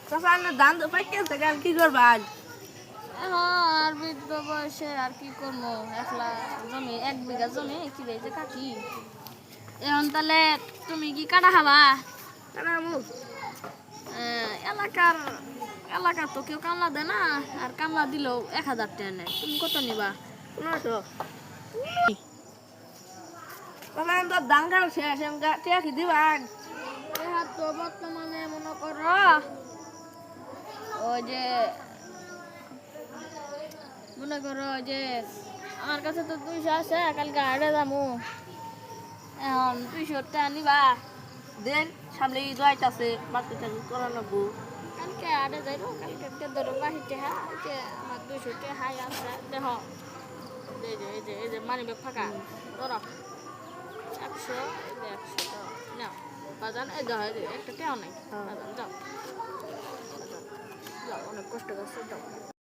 চাচা না ধান তো পাইতেছে কাল কি করবা আজ? আর বৃদ্ধ বয়সে আর কি করবো, একলা জমি 1 বিঘা জমি কি রয়েছে কাকি। এখন তাহলে তুমি কি কাটা খাবা? কানা মুখ এলাকার এলাকার তো কেউ কামলা দেয় না, আর কামলা দিলেও 1000 টাকা নেয়। তুমি কত নিবা? 1500। চাচা তো ধান কাটা শেষ টিয়া কি দিবা আজ? তো বর্তমানে মনে করো ওই যে আমার কাছে তো 200 আছে, কালকে হাটে যাবো। এখন 200 টাকা নিবা? দেন সামনে ঈদ আইতাছে বাকি টাকি করা লাগবো। কালকে হাটে যাইবো, কালকে ধরো 22 টাকা, আমার 200 টাকা হাই আছে। দেখো এই যে মানি ব্যাগ ফাঁকা, ধরো 100, এই যে 100 দাও, নাও বাজান। এই দেখো, এই যে একটা টাকাও নাই বাজান, যাও বাজান, যাও, অনেক কষ্ট করছে, যাও।